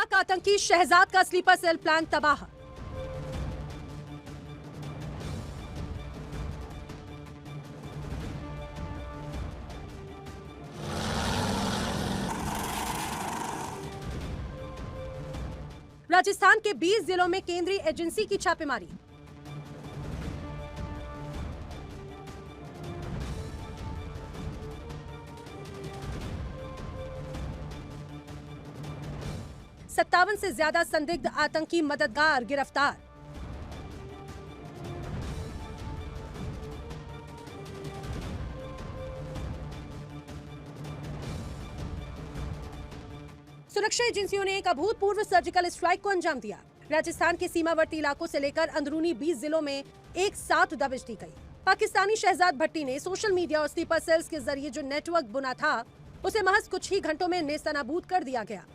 पाक आतंकी शहजाद का स्लीपर सेल प्लान तबाह। राजस्थान के 20 जिलों में केंद्रीय एजेंसी की छापेमारी। सत्तावन से ज्यादा संदिग्ध आतंकी मददगार गिरफ्तार। सुरक्षा एजेंसियों ने एक अभूतपूर्व सर्जिकल स्ट्राइक को अंजाम दिया। राजस्थान के सीमावर्ती इलाकों से लेकर अंदरूनी 20 जिलों में एक साथ दबिश दी गई। पाकिस्तानी शहजाद भट्टी ने सोशल मीडिया और स्लीपर सेल्स के जरिए जो नेटवर्क बुना था, उसे महज कुछ ही घंटों में नेस्तनाबूद कर दिया गया।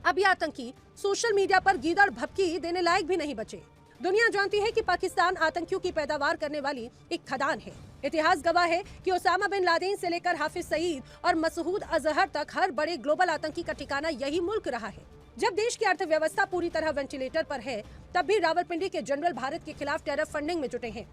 अब ये आतंकी सोशल मीडिया पर गीदड़ भभकी देने लायक भी नहीं बचे। दुनिया जानती है कि पाकिस्तान आतंकियों की पैदावार करने वाली एक खदान है। इतिहास गवाह है कि ओसामा बिन लादेन से लेकर हाफिज सईद और मसूद अजहर तक हर बड़े ग्लोबल आतंकी का ठिकाना यही मुल्क रहा है। जब देश की अर्थव्यवस्था पूरी तरह वेंटिलेटर पर है, तब भी रावलपिंडी के जनरल भारत के खिलाफ टेरर फंडिंग में जुटे हैं।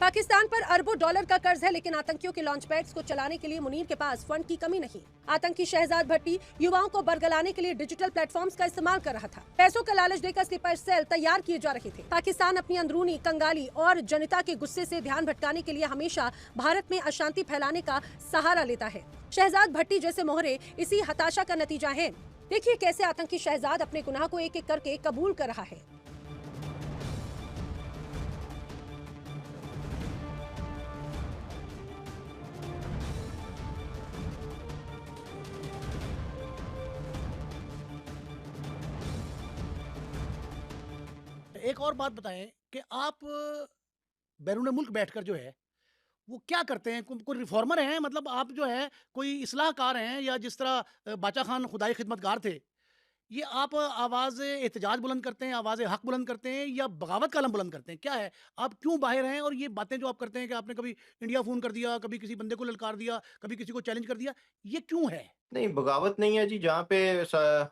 पाकिस्तान पर अरबों डॉलर का कर्ज है, लेकिन आतंकियों के लॉन्च पैड्स को चलाने के लिए मुनीर के पास फंड की कमी नहीं। आतंकी शहजाद भट्टी युवाओं को बरगलाने के लिए डिजिटल प्लेटफॉर्म्स का इस्तेमाल कर रहा था। पैसों का लालच देकर स्लीपर सेल तैयार किए जा रहे थे। पाकिस्तान अपनी अंदरूनी कंगाली और जनता के गुस्से से ध्यान भटकाने के लिए हमेशा भारत में अशांति फैलाने का सहारा लेता है। शहजाद भट्टी जैसे मोहरे इसी हताशा का नतीजा है। देखिए कैसे आतंकी शहजाद अपने गुनाह को एक एक करके कबूल कर रहा है। एक और बात बताएं कि आप बैरून मुल्क बैठकर जो है वो क्या करते हैं? कोई रिफॉर्मर हैं, मतलब आप जो है कोई इस्लाहकार हैं, या जिस तरह बाचा खान खुदाई खिदमतगार थे, ये आप आवाज़ एहतजाज बुलंद करते हैं, आवाज़ हक बुलंद करते हैं, या बगावत का अलम बुलंद करते हैं? क्या है, आप क्यों बाहर हैं? और ये बातें जो आप करते हैं कि आपने कभी इंडिया फ़ोन कर दिया, कभी किसी बंदे को ललकार दिया, कभी किसी को चैलेंज कर दिया, ये क्यों है? नहीं, बगावत नहीं है जी। जहाँ पे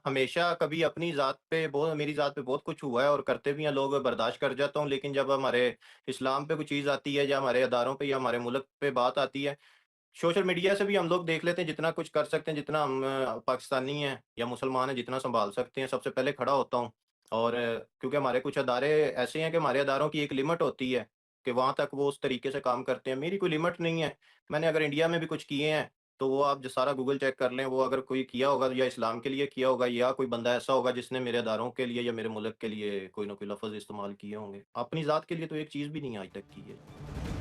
हमेशा कभी अपनी ज़ात पे बहुत, मेरी ज़ात पे बहुत कुछ हुआ है और करते भी हैं लोग, बर्दाश्त कर जाता हूँ। लेकिन जब हमारे इस्लाम पे कोई चीज़ आती है, या हमारे अदारों पे या हमारे मुल्क पे बात आती है, सोशल मीडिया से भी हम लोग देख लेते हैं जितना कुछ कर सकते हैं, जितना हम पाकिस्तानी हैं या मुसलमान हैं, जितना सँभाल सकते हैं, सबसे पहले खड़ा होता हूँ। और क्योंकि हमारे कुछ अदारे ऐसे हैं कि हमारे अदारों की एक लिमिट होती है कि वहाँ तक वो उस तरीके से काम करते हैं। मेरी कोई लिमिट नहीं है। मैंने अगर इंडिया में भी कुछ किए हैं, तो वो आप जो सारा गूगल चेक कर लें, वो अगर कोई किया होगा या इस्लाम के लिए किया होगा, या कोई बंदा ऐसा होगा जिसने मेरे अदारों के लिए या मेरे मुल्क के लिए कोई ना कोई लफ़्ज़ इस्तेमाल किए होंगे। अपनी ज़ात के लिए तो एक चीज़ भी नहीं आज तक की है।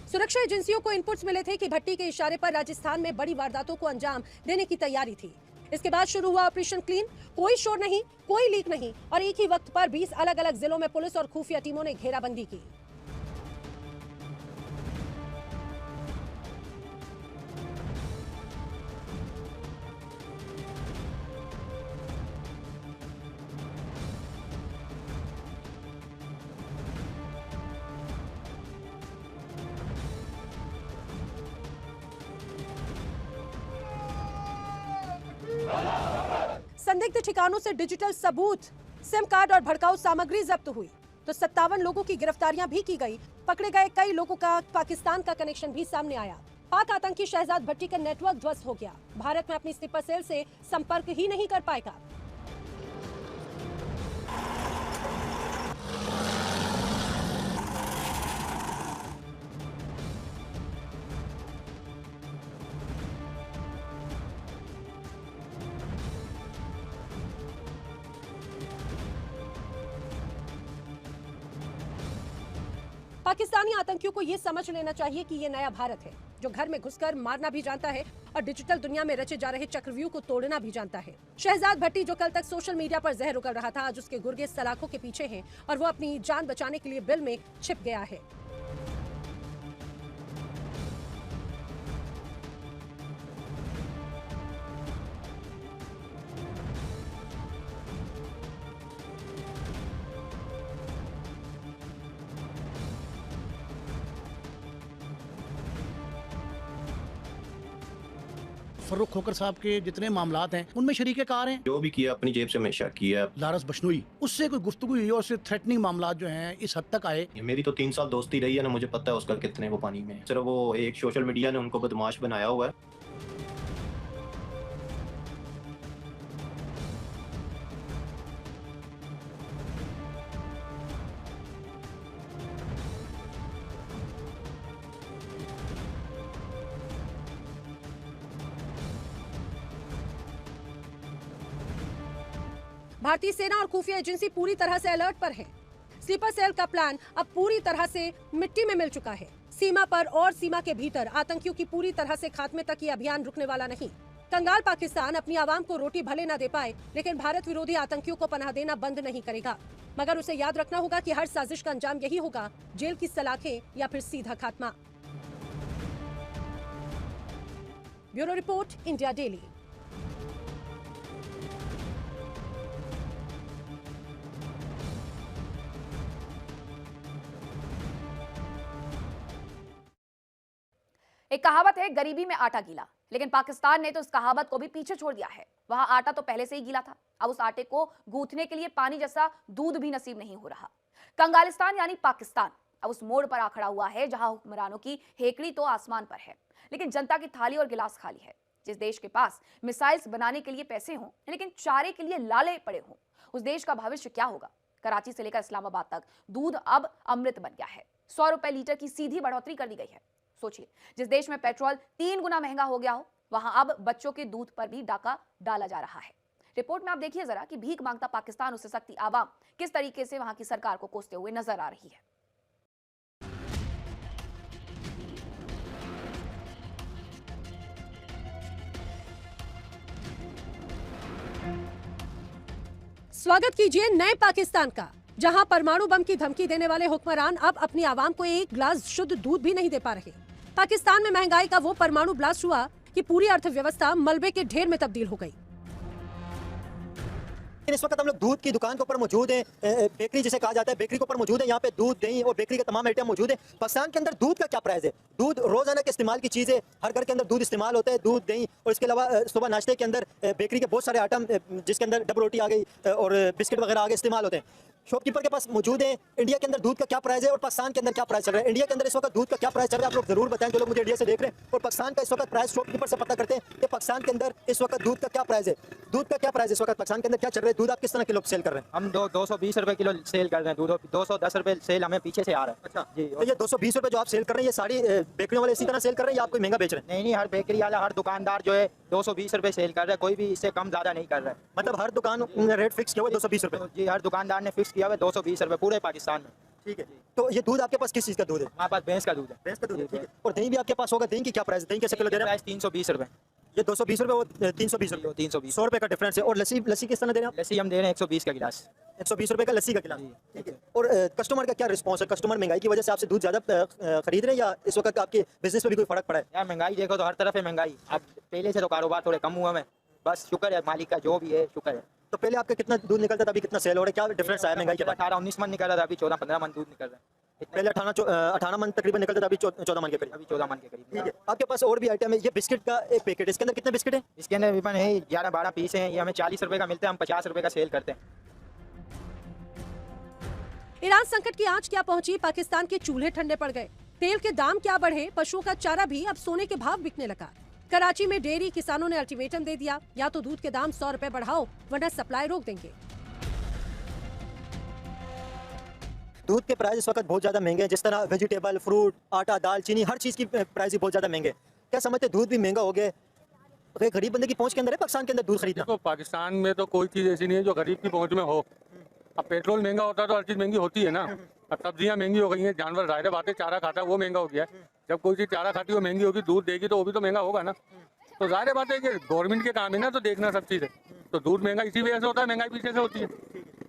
सुरक्षा एजेंसियों को इनपुट्स मिले थे कि भट्टी के इशारे पर राजस्थान में बड़ी वारदातों को अंजाम देने की तैयारी थी। इसके बाद शुरू हुआ ऑपरेशन क्लीन। कोई शोर नहीं, कोई लीक नहीं, और एक ही वक्त पर 20 अलग-अलग जिलों में पुलिस और खुफिया टीमों ने घेराबंदी की। संदिग्ध ठिकानों से डिजिटल सबूत, सिम कार्ड और भड़काऊ सामग्री जब्त हुई, तो 57 लोगों की गिरफ्तारियां भी की गई। पकड़े गए कई लोगों का पाकिस्तान का कनेक्शन भी सामने आया। पाक आतंकी शहजाद भट्टी का नेटवर्क ध्वस्त हो गया। भारत में अपनी स्लीपर सेल से संपर्क ही नहीं कर पाएगा। पाकिस्तानी आतंकियों को ये समझ लेना चाहिए कि ये नया भारत है जो घर में घुसकर मारना भी जानता है और डिजिटल दुनिया में रचे जा रहे चक्रव्यूह को तोड़ना भी जानता है। शहजाद भट्टी जो कल तक सोशल मीडिया पर जहर उगल रहा था, आज उसके गुर्गे सलाखों के पीछे हैं और वो अपनी जान बचाने के लिए बिल में छिप गया है। फर्रुख खोकर साहब के जितने मामलात हैं उनमें शरीके कार हैं। जो भी किया अपनी जेब से हमेशा किया। लारस बशनोई, उससे कोई गुफ्तगू हुई और उससे थ्रेटनिंग मामलात जो हैं इस हद तक आए। मेरी तो 3 साल दोस्ती रही है ना, मुझे पता है उसका कितने वो पानी में है। सिर्फ वो एक सोशल मीडिया ने उनको बदमाश बनाया हुआ है। भारतीय सेना और खुफिया एजेंसी पूरी तरह से अलर्ट पर है। स्लीपर सेल का प्लान अब पूरी तरह से मिट्टी में मिल चुका है। सीमा पर और सीमा के भीतर आतंकियों की पूरी तरह से खात्मे तक ये अभियान रुकने वाला नहीं। कंगाल पाकिस्तान अपनी आवाम को रोटी भले न दे पाए, लेकिन भारत विरोधी आतंकियों को पनाह देना बंद नहीं करेगा। मगर उसे याद रखना होगा कि हर साजिश का अंजाम यही होगा, जेल की सलाखें या फिर सीधा खात्मा। Bureau report, India daily. एक कहावत है, गरीबी में आटा गीला, लेकिन पाकिस्तान ने तो इस कहावत को भी पीछे छोड़ दिया है। वहां आटा तो पहले से ही गीला था, अब उस आटे को गूंथने के लिए पानी जैसा दूध भी नसीब नहीं हो रहा। कंगालिस्तान यानी पाकिस्तान अब उस मोड़ पर आ खड़ा हुआ है जहां हुक्मरानों की हेकड़ी तो आसमान पर है, लेकिन जनता की थाली और गिलास खाली है। जिस देश के पास मिसाइल्स बनाने के लिए पैसे हों, लेकिन चारे के लिए लाले पड़े हों, उस देश का भविष्य क्या होगा? कराची से लेकर इस्लामाबाद तक दूध अब अमृत बन गया है। 100 रुपए लीटर की सीधी बढ़ोतरी कर दी गई है। सोचिए, जिस देश में पेट्रोल 3 गुना महंगा हो गया हो, वहां अब बच्चों के दूध पर भी डाका डाला जा रहा है। रिपोर्ट में आप देखिए जरा कि भीख मांगता पाकिस्तान, उससे सख्ती आवाम किस तरीके से वहां की सरकार को कोसते हुए नजर आ रही है। स्वागत कीजिए नए पाकिस्तान का, जहां परमाणु बम की धमकी देने वाले हुक्मरान अब अपनी आवाम को एक गिलास शुद्ध दूध भी नहीं दे पा रहे। पाकिस्तान में महंगाई का वो परमाणु ब्लास्ट हुआ कि पूरी अर्थव्यवस्था मलबे के ढेर में तब्दील हो गई। इस वक्त हम लोग दूध की दुकान के ऊपर मौजूद हैं, बेकरी जिसे कहा जाता है, बेकरी के ऊपर मौजूद है। यहाँ पे दूध, दही और बेकरी के तमाम आइटम मौजूद है। पाकिस्तान के अंदर दूध का क्या प्राइस है? दूध रोजाना के इस्तेमाल की चीज़ है, हर घर के अंदर दूध इस्तेमाल होता है, दूध, दही और इसके अलावा सुबह नाश्ते के अंदर बेकरी के बहुत सारे आइटम, जिसके अंदर डबल रोटी आ गई और बिस्किट वगैरह आ गए, इस्तेमाल होते हैं। शॉपकीपर के पास मौजूद है। इंडिया के अंदर दूध का क्या प्राइस है और पाकिस्तान के अंदर क्या प्राइस चल रहा है? इंडिया के अंदर इस वक्त दूध का क्या प्राइस चल रहा है, आप लोग जरूर बताएं जो लोग मुझे इंडिया से देख रहे हैं। और पाकिस्तान का इस वक्त प्राइस शॉपकीपर से पता करते हैं कि पाकिस्तान के अंदर इस वक्त दूध का क्या प्राइस है। दूध का क्या प्राइस है इस वक्त पाकिस्तान के अंदर, क्या चल रहा है? दूध आप किस तरह किलो सेल कर रहे हैं? हम 220 रुपए किलो सेल कर रहे हैं। दूध 210 रुपए सेल हमें पीछे से आ रहा है। अच्छा जी। तो ये 220 रुपए जो आप सेल कर रहे हैं, ये सारी बेकरियों वाले इसी तरह सेल कर रहे हैं या आप कोई महंगा बेच रहे हैं? नहीं, हर बेकरी वाला, हर दुकानदार जो है 220 रुपए सेल कर रहा है, कोई भी इससे कम ज्यादा नहीं कर रहा है। मतलब हर दुकान ने रेट फिक्स किया हुआ है 220 रुपए? जी, हर दुकानदार ने फिक्स किया हुआ है 220 रुपए पूरे पाकिस्तान में। ठीक है। तो ये दूध आपके पास किस चीज़ का दूध है? हमारे पास भैंस का दूध है। भैंस का दूध है, ठीक है। और दही भी आपके पास होगा? दही की क्या प्राइस? दही कैसे किलो दे रहे हैं? प्राइस 320 रुपए। ये 220 रुपए, वो 320 रुपए। 320, 100 रुपए का डिफरेंस है। और लस्सी किस तरह दे रहे हैं आप? लस्सी हम दे रहे हैं 120 का गिलास। 120 रुपए का लस्सी का गिलास, ठीक है। और कस्टमर का क्या रिस्पॉन्स है? कस्टमर महंगाई की वजह से आपसे दूध ज़्यादा खरीद रहे हैं या इस वक्त आपके बिजनेस में भी कोई फर्क पड़ा है? यार महंगाई देखो तो हर तरफ है महंगाई। अब पहले से तो कारोबार थोड़े कम हुआ है, बस शुक्र है मालिक का, जो भी है शुक्र है। तो पहले आपका कितना दूध निकलता था, अभी कितना सेल हो रहा है? क्या डिफरेंस आया महंगाई के बाद? 18-19 मन निकल रहा था, अभी 14-15 मन दूध निकल रहा है। पहले 18 मन तकरीबन निकलता था, अभी 14 मन के करीब। अभी 14 मन के करीब। ठीक है। आपके पास और भी आइटम है। ये बिस्किट का एक पैकेट, इसके अंदर कितने बिस्किट है? इसके अंदर विपन है 11-12 पीस हैं। ये हमें 40 रुपए का मिलता है, हम 50 रुपए का सेल करते हैं। ईरान संकट की आंच क्या पहुंची, पाकिस्तान के चूल्हे ठंडे पड़ गए। तेल के दाम क्या बढ़े, पशुओं का चारा भी अब सोने के भाव बिकने लगा। कराची में डेयरी किसानों ने अल्टीमेटम दे दिया, या तो दूध के दाम 100 रुपए बढ़ाओ वरना सप्लाई रोक देंगे। दूध के प्राइस इस वक्त बहुत ज़्यादा महंगे हैं, जिस तरह वेजिटेबल, फ्रूट, आटा, दाल, चीनी, हर चीज़ की प्राइस बहुत ज़्यादा महंगे। क्या समझते दूध भी महंगा हो गया? तो गरीब बंदे की पहुंच के अंदर है पाकिस्तान के अंदर दूध खरीदना? देखो, पाकिस्तान में तो कोई चीज़ ऐसी नहीं है जो गरीब की पहुंच में हो। अब पेट्रोल महंगा होता है तो हर चीज़ महंगी होती है ना। अब सब्जियां महंगी हो गई हैं, जानवर ज़ाहिर बात है चारा खाता है वो महंगा हो गया है। जब कोई चीज़ चारा खाती है वो महंगी होगी, दूध देगी तो वो भी तो महंगा होगा ना। तो ज़ाहिर बात है कि गवर्नमेंट के काम है ना तो देखना सब चीज़ है। तो दूध महंगा इसी वजह से होता है, महंगाई पीछे से होती है।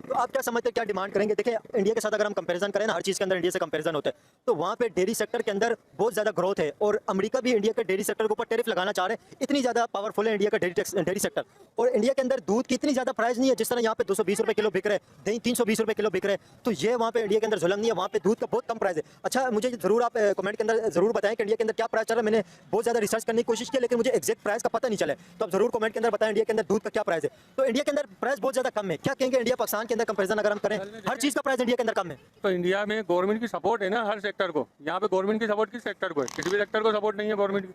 तो आप क्या समझते हैं, क्या डिमांड करेंगे? देखिए इंडिया के साथ अगर हम कंपैरिजन करें ना, हर चीज़ के अंदर इंडिया से कंपैरिजन होता है, तो वहाँ पे डेयरी सेक्टर के अंदर बहुत ज़्यादा ग्रोथ है और अमेरिका भी इंडिया के डेयरी सेक्टर के ऊपर टैरिफ लगाना चाह रहे हैं। इतनी ज़्यादा पावरफुल है इंडिया का डेयरी सेक्टर। और इंडिया के अंदर दूध की इतनी ज़्यादा प्राइस नहीं है, जिस तरह यहाँ पे 220 रुपये किलो बिक रहे हैं, दही 320 रुपये किलो बिक रहे हैं। तो ये वहाँ पे इंडिया के अंदर जुलम नहीं है, वहाँ पे दूध का बहुत कम प्राइस है। अच्छा, मुझे ज़रूर आप कमेंट के अंदर ज़रूर बताएं कि इंडिया के अंदर क्या प्राइस चल रहा है। मैंने बहुत ज़्यादा रिसर्च करने की कोशिश की, लेकिन मुझे एक्जैक्ट प्राइस का पता नहीं चला। तो आप ज़रूर कमेंट के अंदर बताएं इंडिया के अंदर दूध का क्या प्राइस है। तो इंडिया के अंदर प्राइस बहुत ज़्यादा कम है। क्या कहेंगे इंडिया पाकिस्तान के अंदर कंपेरिजन अगर हम करें, हर चीज़ का प्राइस इंडिया के अंदर कम है? तो इंडिया में गवर्नमेंट की सपोर्ट है ना हर सेक्टर को। यहाँ पे गवर्नमेंट की सपोर्ट किस सेक्टर को है? किसी भी सेक्टर को सपोर्ट नहीं है गवर्नमेंट की।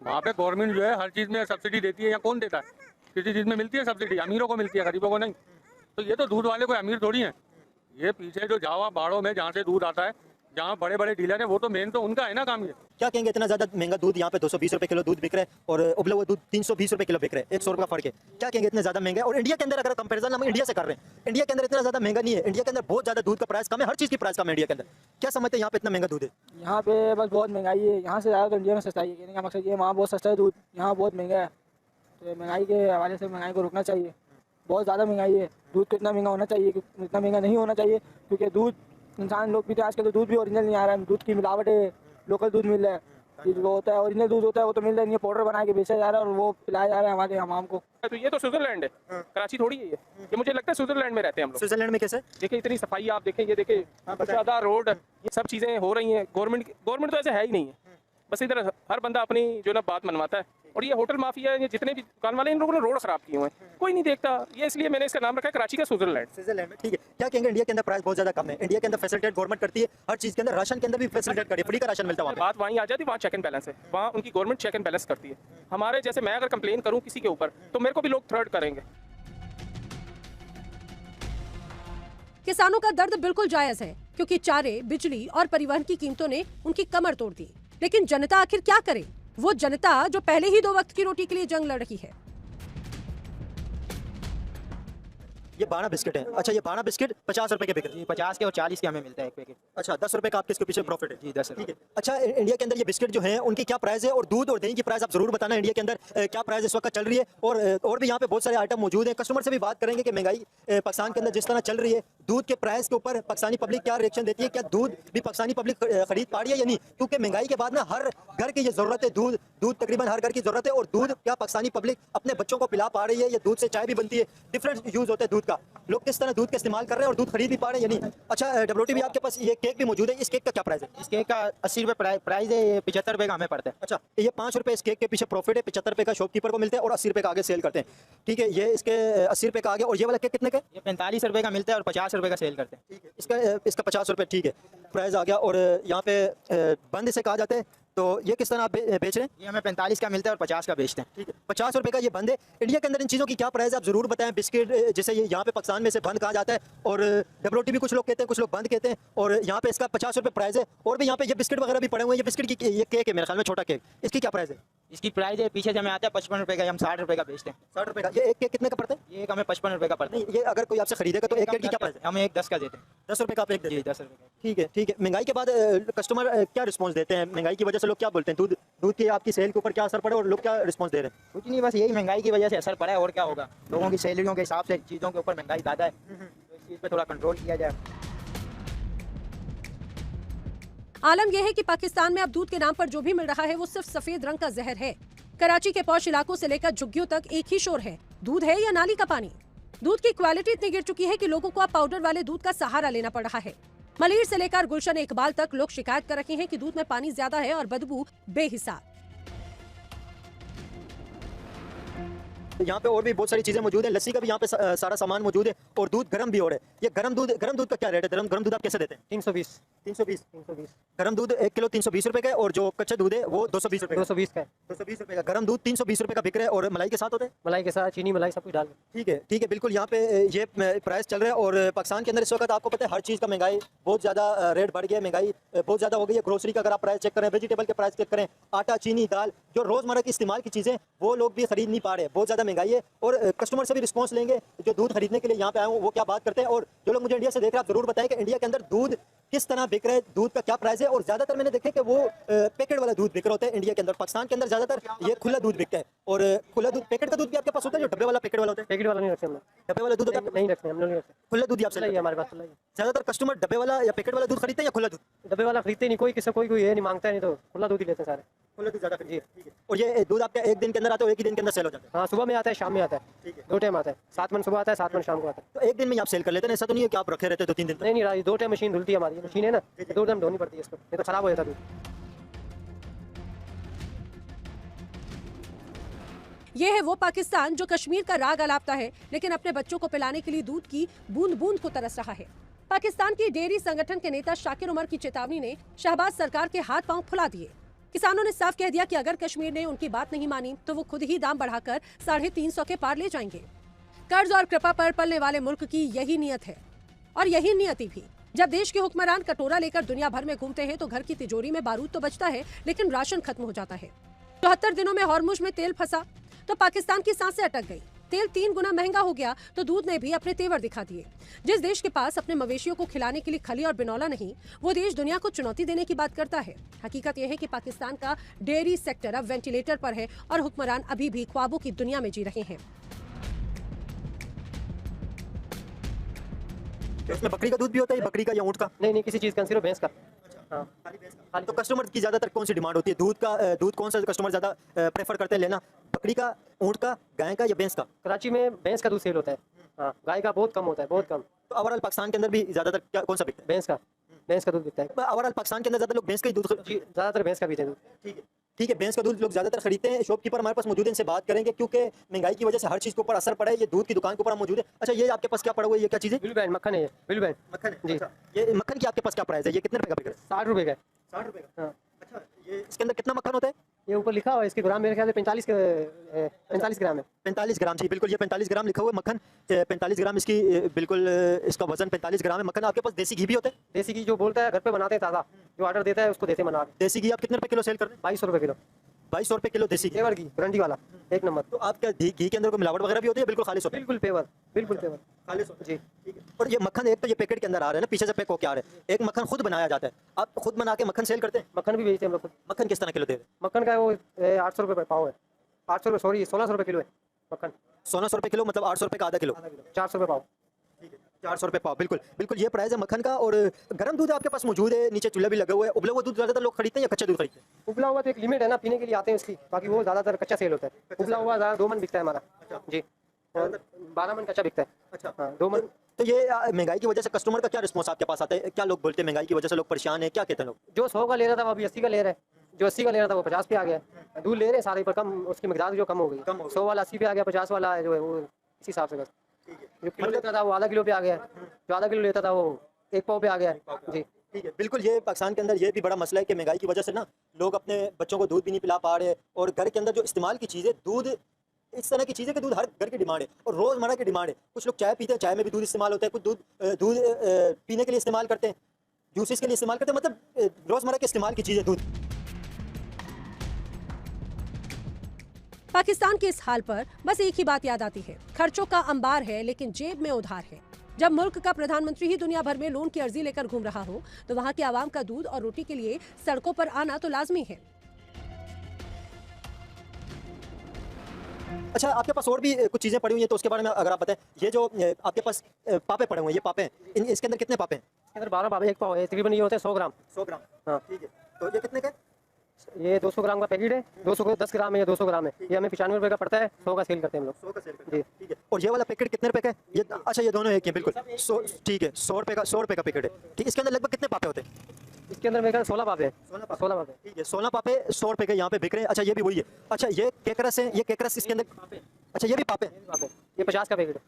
वहाँ पे गवर्नमेंट जो है हर चीज़ में सब्सिडी देती है, या कौन देता है? किसी चीज़ में मिलती है सब्सिडी, अमीरों को मिलती है, गरीबों को नहीं। तो ये तो दूध वाले कोई अमीर थोड़ी हैं। ये पीछे जो जावा बाड़ों में जहाँ से दूध आता है, जहाँ बड़े बड़े डीलर हैं, वो तो मेन तो उनका है ना काम। ये क्या कहेंगे, इतना ज़्यादा महंगा दूध यहाँ पे 220 रुपये किलो दूध बिक रहा है और उबला हुआ दूध 320 रुपये किलो बिक रहा है, 100 रुपये फर्क है। क्या कहेंगे, इतना ज़्यादा महंगा है? और इंडिया के अंदर अगर कंपैरिजन हम इंडिया से कर रहे हैं, इंडिया के अंदर इतना ज़्यादा महंगा नहीं है। इंडिया के अंदर बहुत ज़्यादा दूध का प्राइस कम है, हर चीज़ की प्राइस कम है इंडिया के अंदर। क्या समझते हैं यहाँ पे इतना महंगा दूध है? यहाँ पे बस बहुत महंगाई है। यहाँ से ज़्यादा तो इंडिया में सस्ताई है। कहने का मकसद ये, वहाँ बहुत सस्ता है दूध, यहाँ बहुत महंगा है। तो महंगाई के हवाले से महंगाई को रोकना चाहिए। बहुत ज़्यादा महंगाई है, दूध को इतना महंगा होना चाहिए, इतना महंगा नहीं होना चाहिए। क्योंकि दूध इंसान लोग पीते हैं आजकल, तो दूध भी ओरिजिनल नहीं आ रहा है, दूध की मिलावट है। लोकल दूध मिल रहा है, जो होता है ओरिजिनल दूध होता है वो तो मिल रहा नहीं है, पाउडर बना के बेचा जा रहा है और वो पिलाया जा रहा है हमारे हमाम को। तो ये तो स्विट्जरलैंड है, कराची थोड़ी है ये मुझे लगता है स्विट्जरलैंड में रहते हैं हम लोग। स्विट्जरलैंड में कैसे? देखिए इतनी सफाई आप देखें, ये देखिए ज़्यादा रोड, ये सब चीज़ें हो रही हैं। गवर्नमेंट तो ऐसे है ही नहीं है, बस इधर हर बंदा अपनी जो ना बात मनवाता है। और ये होटल माफिया है, ये जितने भी दुकान वाले, इन लोगों ने रोड खराब किए हुए हैं, कोई नहीं देखता। ये इसलिए मैंने इसका नाम रखा है कराची का स्विट्जरलैंड। स्विट्जरलैंड में, ठीक है। क्या कहेंगे, इंडिया के अंदर प्राइस बहुत ज़्यादा कम है, इंडिया के अंदर फैसिलिटेट गवर्नमेंट करती है हर चीज़ के अंदर, राशन के अंदर भी फैसिलिटेट करती है, फ्री का राशन मिलता है वहाँ पे। बात वहीं आ जाती है, वहाँ चेक एंड बैलेंस है, वहाँ उनकी गवर्नमेंट चेक एंड बैलेंस करती है। हमारे जैसे मैं अगर कंप्लेन करूँ किसी के ऊपर तो मेरे को भी लोग थर्ड करेंगे। किसानों का दर्द बिल्कुल जायज है, क्योंकि चारे, बिजली और परिवहन की कीमतों ने उनकी कमर तोड़ दी। लेकिन जनता आखिर क्या करे? वो जनता जो पहले ही 2 वक्त की रोटी के लिए जंग लड़ रही है। ये 12 बिस्किट है। अच्छा, ये 12 बिस्किट 50 रुपए के बिक रहे हैं। 50 के और 40 के हमें मिलता है एक पैकेट। अच्छा, 10 रुपए का आपके इसके पीछे प्रॉफिट है? जी 10 ठीक है। अच्छा, इंडिया के अंदर ये बिस्किट जो हैं उनकी क्या प्राइस है, और दूध और दही की प्राइस आप जरूर बताना इंडिया के अंदर क्या प्राइस इस वक्त चल रही है। और भी यहाँ पे बहुत सारे आइटम मौजूद हैं। कस्टमर से भी बात करेंगे कि महंगाई पाकिस्तान के अंदर जिस तरह चल रही है, दूध के प्राइस के ऊपर पाकिस्तानी पब्लिक क्या रिएक्शन देती है, क्या दूध भी पाकिस्तानी पब्लिक खरीद पा रही है या नहीं? क्योंकि महंगाई के बाद ना हर घर की ये जरूरत है, दूध तकरीबन हर घर की जरूरत है। और दूध क्या पाकिस्तानी पब्लिक अपने बच्चों को पिला पा रही है, या दूध से चाय भी बनती है, डिफरेंट यूज होता है दूध का, लोग किस तरह दूध का इस्तेमाल कर रहे हैं और दूध खरीद भी पा रहे हैं या नहीं? अच्छा, डब्ल्यूटी भी आपके पास ये केक भी मौजूद है, इस केक का क्या प्राइस है? इस केक का 80 रुपये प्राइस है, ये 75 रुपये का हमें पड़ता है। अच्छा, ये 5 रुपए इस केक के पीछे प्रॉफिट है, 75 रुपए का शॉपकीपर को मिलता है और 80 रुपए का आगे सेल करते हैं। ठीक है, ये इसके 80 रुपए का आगे। और ये वाला केक कितने का है? ये 45 रुपये का मिलता है और 50 रुपये का सेल करते हैं। ठीक है, इसका 50 रुपए, ठीक है, प्राइस आ गया। और यहाँ पे बंद इसे कहा जाता है। तो ये किस तरह आप बेच रहे हैं? ये हमें 45 का मिलता है और 50 का बेचते हैं। ठीक है, 50 रुपए का ये बंद है। इंडिया के अंदर इन चीज़ों की क्या प्राइस है आप जरूर बताएं। बिस्किट जिसे ये यहाँ पे पाकिस्तान में से बंद कहा जाता है, और डब्ल्यूटी भी कुछ लोग कहते हैं, कुछ लोग बंद कहते हैं। और यहाँ पे इसका 50 रुपए प्राइस है। और भी यहाँ पे ये बिस्किट वगैरह भी पड़े हुए हैं। ये बिस्किट की ये केक है मेरे ख्याल में, छोटा केक, इसकी क्या प्राइस है? इसकी प्राइस है, पीछे से हमें आता है 55 रुपये का, हम 60 रुपये का बेचते हैं। 60 रुपए का। ये एक केक कितने का पड़ता है? ये एक हमें 55 रुपये का पड़ता है। नहीं, ये अगर कोई आपसे खरीदेगा तो एक केक की क्या प्राइस है? हम एक 10 का देते हैं। 10 रुपए का आप एक देते जी हैं? 10 रुपये का। ठीक है, ठीक है। महंगाई के बाद कस्टमर क्या रिस्पांस देते हैं? महंगाई की वजह से लोग क्या बोलते हैं? दूध की आपकी सेल के ऊपर क्या असर पड़ा और लोग क्या रिस्पांस दे रहे हैं? कुछ नहीं, बस यही महंगाई की वजह से असर पड़ा है, और क्या होगा। लोगों की सैलरियों के हिसाब से चीज़ों के ऊपर महंगाई ज़्यादा है, तो इस चीज़ पे थोड़ा कंट्रोल किया जाए। आलम यह है कि पाकिस्तान में अब दूध के नाम पर जो भी मिल रहा है वो सिर्फ सफेद रंग का जहर है। कराची के पौश इलाकों से लेकर झुग्गियों तक एक ही शोर है, दूध है या नाली का पानी। दूध की क्वालिटी इतनी गिर चुकी है कि लोगों को अब पाउडर वाले दूध का सहारा लेना पड़ रहा है। मलीर से लेकर गुलशन इकबाल तक लोग शिकायत कर रहे हैं कि दूध में पानी ज्यादा है और बदबू बेहिसाब। यहाँ पे और भी बहुत सारी चीजें मौजूद है। लस्सी का भी यहाँ पे सारा सामान मौजूद है। और दूध गर्म भी हो रहा है। ये गर्म दूध का क्या रेट है? गर्म दूध आप कैसे देते हैं? 320 गर्म दूध 1 किलो 320 रुपए का है। और जो कच्चा दूध है वो 220 रुपए 220 का है। 220 रुपए का गर्म दूध 320 रुपए का बिक रहा है। और मलाई के साथ होता है? मलाई के साथ चीनी मलाई सब कुछ डाल। ठीक है, ठीक है, बिल्कुल। यहाँ पे ये प्राइस चल रहा है। और पाकिस्तान के अंदर इस वक्त आपको पता है हर चीज़ का महंगाई बहुत ज़्यादा रेट बढ़ गया है, महंगाई बहुत ज़्यादा हो गई है। ग्रोसरी का अगर आप प्राइस चेक करें, वेजिटेबल के प्राइस चेक करें, आटा, चीनी, दाल, जो रोज़मर्रा की इस्तेमाल की चीज़ें वो लोग भी खरीद नहीं पा रहे, बहुत ज़्यादा ज़्यादा महंगाई है। और कस्टमर से भी रिस्पॉन्स लेंगे जो दूध खरीदने के लिए यहाँ पे आए हों वो क्या बात करते हैं। और जो लोग मुझे इंडिया से देख रहे हैं आप ज़रूर बताएं कि इंडिया के अंदर दूध किस तरह बिक रहा है, दूध का क्या प्राइस है। और ज़्यादातर मैंने देखे कि वो पैकेट वाला दूध बिक रहा होता है इंडिया के अंदर। पाकिस्तान के अंदर ज़्यादातर ये खुला दूध बिकता है। और खुला दूध, पैकेट का दूध भी आपके पास होता है, जो डब्बे वाला पैकेट वाला होता है? पैकेट वाला नहीं रखते हम लोग, डब्बे वाला दूध होता है नहीं रखते हम लोग, नहीं रखते। खुला दूध ही आपसे खुला ही है हमारे पास, खुला ही है। ज़्यादातर कस्टमर डब्बे वाला या पैकेट वाला दूध खरीदते हैं या खुला दूध? डब्बे वाला खरीदते नहीं, कोई किसी कोई ये नहीं मांगता है, नहीं तो खुला दूध ही लेते हैं सारे। खुला दूध ज़्यादा खरीदते हैं। और ये दूध आपका एक दिन के अंदर आता है, एक ही दिन के अंदर सेल हो जाता है? हाँ, सुबह में आता है, शाम में आता है, ठीक है। 2 टाइम आता है। 7 मन सुबह आता है, 7 मन शाम को आता है। तो एक दिन में ही आप सेल कर लेते हैं, ऐसा तो नहीं है कि आप रखे रहते हैं 2-3 दिन तक? नहीं नहीं, 2 टाइम मशीन धुलती है हमारी, मशीन है ना, 2 टाइम धोनी पड़ती है इसको, नहीं तो खराब हो जाता दूध। ये है वो पाकिस्तान जो कश्मीर का राग अलापता है, लेकिन अपने बच्चों को पिलाने के लिए दूध की बूंद बूंद को तरस रहा है। पाकिस्तान की डेयरी संगठन के नेता शाकिर उमर की चेतावनी ने शहबाज सरकार के हाथ पांव फुला दिए। किसानों ने साफ कह दिया कि अगर कश्मीर ने उनकी बात नहीं मानी तो वो खुद ही दाम बढ़ाकर 350 के पार ले जाएंगे। कर्ज और कृपा पर पलने वाले मुल्क की यही नियत है और यही नियति भी। जब देश के हुक्मरान कटोरा लेकर दुनिया भर में घूमते हैं तो घर की तिजोरी में बारूद तो बचता है, लेकिन राशन खत्म हो जाता है। 74 दिनों में हॉर्मुज में तेल फंसा तो पाकिस्तान की सांसें अटक गई। तेल 3 गुना महंगा हो गया तो दूध ने भी अपने तेवर दिखा दिए। जिस देश के पास अपने मवेशियों को खिलाने के लिए खली और बिनौला नहीं, वो देश दुनिया को चुनौती देने की बात करता है। हकीकत यह है कि पाकिस्तान का डेयरी सेक्टर अब वेंटिलेटर पर है और हुक्मरान अभी भी ख्वाबों की दुनिया में जी रहे हैं। इसमें बकरी का दूध भी होता है, बकरी का या ऊँट का? नहीं नहीं, किसी चीज़ का, सिर्फ भैंस का। हाँ, तो कस्टमर की ज्यादातर कौन सी डिमांड होती है? दूध कौन सा कस्टमर ज्यादा प्रेफर करते हैं लेना? बकरी का, ऊँट का, गाय का या भैंस का? कराची में भैंस का दूध सेल होता है। हाँ, गाय का बहुत कम होता है, बहुत कम। तो ओवरऑल पाकिस्तान के अंदर भी ज्यादातर कौन सा बिकता है? भैंस का, भैंस का दूध बिकता है। ओवरऑल पाकिस्तान के अंदर ज्यादा लोग भैंस का ही दूध जी, ज़्यादातर भैंस का पीते हैं दूध। ठीक है, भैंस का दूध लोग ज्यादातर खरीदते हैं। शॉपकीपर हमारे पास मौजूद है, इनसे बात करेंगे क्योंकि महंगाई की वजह से हर चीज़ के ऊपर असर पड़ा है। ये दूध की दुकान के ऊपर मौजूद है। अच्छा, ये आपके पास क्या पड़ा हुआ है, ये क्या चीज़ है? बिल बैंड मक्खन है, ये बिल बैंड मक्खन है। जी। अच्छा, ये मक्खन की आपके पास क्या प्राइस है? ये कितने रुपए का बिक रहा है? 60 रुपये का है। 60 रुपए का। हाँ। अच्छा, ये इसके अंदर कितना मक्खन होता है? ये ऊपर लिखा हुआ है, इसके ग्राम मेरे ख्याल से 45 ग्राम है। 45 ग्राम। जी बिल्कुल, ये 45 ग्राम लिखा हुआ है मक्खन। 45 ग्राम इसकी बिल्कुल इसका वजन 45 ग्राम है। मक्खन आपके पास देसी घी भी होता है? देसी घी जो बोलता है घर पे बनाते हैं ताज़ा, जो ऑर्डर देता है उसको देते बना के। देसी घी आप कितने रुपए किलो सेल कर रहे हैं? 2200 रुपये किलो। 2200 रुपए किलो देसी घी। पेवर घी, गारंटी वाला, 1 नंबर। तो आपका घी के अंदर कोई मिलावट वगैरह भी होती है? बिल्कुल खालिश होता है? बिल्कुल पेवर, बिल्कुल पेवर, खालिश होता है। जी। ठीक है। और ये मक्खन एक तो ये पैकेट के अंदर आ रहा है ना, पीछे से पैक होके आ रहा है। एक मक्खन खुद बनाया जाता है, आप खुद बना के मक्खन सेल करते हैं? मक्खन भी बेचते हैं हम लोग खुद। मक्खन किस तरह किलो दे रहे हैं? मक्खन का वो 800 रुपये पाव है। 800 रुपये, सॉरी 1600 रुपये किलो है मक्खन। 1600 रुपए किलो, मतलब 800 रुपए का आधा किलो। 400 रुपये पाव। 400 रुपए पाव। बिल्कुल बिल्कुल, ये प्राइस है मक्खन का। और गर्म दूध आपके पास मौजूद है, नीचे चूल्हा भी लगा हुआ है। उबला हुआ दूध ज्यादातर लोग खरीदते हैं या कच्चा दूध खरीदते हैं? उबला हुआ तो एक लिमिट है ना, पीने के लिए आते हैं उसकी, बाकी वो ज़्यादातर कच्चा सेल होता है। उबला हुआ ज़्यादा 2 मन बिकता है हमारा। जी, और 12 मन कच्चा बिकता है। अच्छा, हाँ, 2 मन। तो ये महंगाई की वजह से कस्टमर का क्या रिस्पॉन्स आपके पास आता है? क्या लोग बोलते हैं महंगाई की वजह से लोग परेशान है? क्या कहते हैं लोग? जो 100 का ले रहा था वो अभी 80 का ले रहा है, जो 80 का ले रहा था वो 50 पे आ गया। दूध ले रहे हैं सारे, पर कम उसकी मिकदार जो कम हो गई। 100 वाला 80 पे आ गया, 50 वाला जो है वो इसी हिसाब से बस। जो किलो लेता था वो आधा किलो पे आ गया, जो आधा किलो लेता था वो 1 पाव पे आ गया। जी ठीक है, बिल्कुल। ये पाकिस्तान के अंदर ये भी बड़ा मसला है कि महंगाई की वजह से ना लोग अपने बच्चों को दूध भी नहीं पिला पा रहे। और घर के अंदर जो इस्तेमाल की चीज़ें, दूध इस तरह की चीज़ें कि दूध हर घर की डिमांड है और रोज़मर्रा की डिमांड है। कुछ लोग चाय पीते हैं, चाय में भी दूध इस्तेमाल होता है। कुछ दूध पीने के लिए इस्तेमाल करते हैं, जूसेस के लिए इस्तेमाल करते हैं, मतलब रोज़मर्रा के इस्तेमाल की चीज़ें दूध। पाकिस्तान के इस हाल पर बस एक ही बात याद आती है, खर्चों का अंबार है लेकिन जेब में उधार है। जब मुल्क का प्रधानमंत्री ही दुनिया भर में लोन की अर्जी लेकर घूम रहा हो तो वहाँ के आवाम का दूध और रोटी के लिए सड़कों पर आना तो लाजमी है। अच्छा, आपके पास और भी कुछ चीज़ें पड़ी हुई हैं तो उसके बारे में अगर आप बताएं। ये जो आपके पास पापे पड़े हुए हैं, ये पापे हैं, इसके अंदर कितने पापे हैं? इसके अंदर 12 पाव, 1 पाव है, तकरीबन ये होते हैं 100 ग्राम। 100 ग्राम। हाँ, ठीक है। तो ये कितने का है? ये 200 ग्राम का पैकेट है। 210 ग्राम है या 200 ग्राम है, ये हमें 95 रुपये का पड़ता है। 100 का सेल करते हैं हम लोग। 100 का सेल करते जी। हैं। ठीक है। और ये वाला पैकेट कितने रुपए का है? ये अच्छा, ये दोनों एक ही हैं बिल्कुल। 100, ठीक है, 100 रुपए का, 100 रुपए का पैकेट है। ठीक, इसके अंदर लगभग कितने पापे होते हैं? इसके अंदर मेरे ख्याल 16 पापे हैं। 16 पापे। ठीक है, 16 पापे 100 रुपए के यहाँ पे बिक रहे हैं। अच्छा, ये भी वही है। अच्छा, ये केकरस है, ये केकरस इसके अंदर। अच्छा, ये भी पापे हैं। ये 50 का पैकेट है।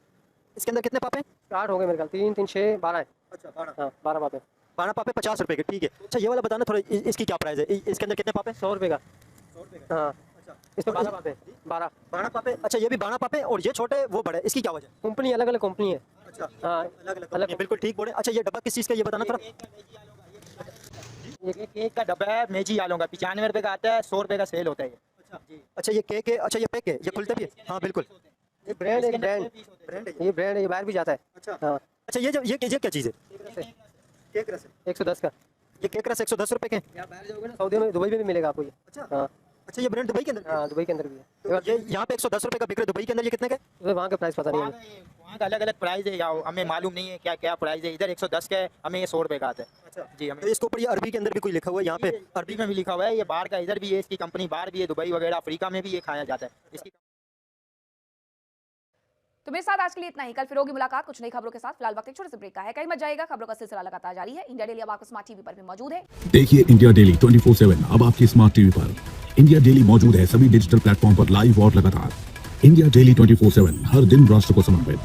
इसके अंदर कितने पापे हैं? 8 हो गए मेरे ख्याल, 3 3 6 12 है। अच्छा, 12। हाँ, 12 पापे। 12 पापे 50 रुपए के। ठीक है। अच्छा, ये वाला बताना थोड़ा, इसकी क्या प्राइस है? इसके अंदर कितने पापे? 100 रुपये का। 100 रुपए का। हाँ, अच्छा, इसमें 12 पापे। 12 पापे। अच्छा, ये भी 12 पापे और ये छोटे वो बड़े, इसकी क्या वजह? कंपनी अलग अलग कंपनी है। अच्छा, हाँ, अलग अलग। बिल्कुल ठीक बोले। अच्छा, ये डब्बा किस चीज़ का, ये बताना थोड़ा। ये केक का डब्बा है, मेजी आलू का 95 रुपये का आता है, 100 रुपये का सेल होता है ये। अच्छा, ये केक है। अच्छा, ये पैक है, ये खुलता भी है? हाँ बिल्कुल। ये ब्रांड है, ब्रांड ये ब्रांड है, ये बाहर भी जाता है। अच्छा हाँ अच्छा, ये क्या चीज़ है? केक रस है। 110 का। ये केक रस 110 रुपए के हैं? यहाँ बाहर जाओगे ना सऊदी में, दुबई में भी मिलेगा आपको ये। अच्छा हाँ अच्छा, ये ब्रांड दुबई के अंदर? हाँ दुबई के अंदर भी है। तो ये यहाँ पे 110 रुपए का बिक रहा है, दुबई के अंदर ये कितने का है? वहाँ का प्राइस पता नहीं है। वहाँ का अलग अलग प्राइस है, या हमें मालूम नहीं है क्या क्या प्राइस है। इधर 110 का है, हमें ये 100 रुपए का आता है। अच्छा जी, हमें तो इसके ऊपर ये अरबी के अंदर भी कोई लिखा हुआ है यहाँ पे? अरबी में भी लिखा हुआ है। ये बाहर का, इधर भी है, इसकी कंपनी बाहर भी है, दुबई वगैरह अफ्रीका में भी ये खाया जाता है इसकी। तो मेरे साथ आज के लिए इतना ही। कल फिर होगी मुलाकात कुछ नई खबरों के साथ। फिलहाल वक्त एक छोटे से ब्रेक का है, कहीं मत जाएगा, खबरों का सिलसिला लगातार जारी है। इंडिया डेली अब आपको स्मार्ट टीवी पर भी मौजूद है। देखिए इंडिया डेली 24/7 अब आपकी स्मार्ट टीवी पर। इंडिया डेली मौजूद है सभी डिजिटल प्लेटफॉर्म पर लाइव और लगातार। इंडिया डेली 24/7 हर दिन राष्ट्र को समर्पित।